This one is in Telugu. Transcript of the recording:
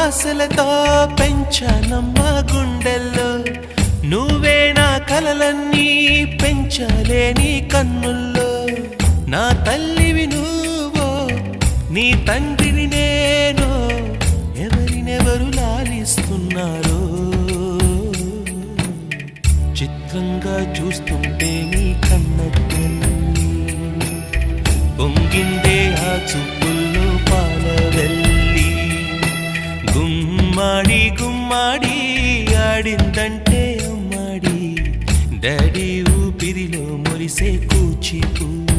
ఆశలతో పెంచానమ్మ గుండెల్లో నువ్వే నా కలలన్నీ పెంచలేని కన్నుల్లో నా తల్లివి నువ్వో నీ తండ్రిని నేను ఎవరినెవరు లాలిస్తున్నారో చిత్రంగా చూస్తుంటే నీ కన్నెల్లి పొంగిందే ఆ చూపుల్లో పాలవెల్లి గుమ్మాడి గుమ్మాడి ఆడిందంటే అమ్మాడి డాడీ ఊపిరిలో మురిసే కూచిపూడి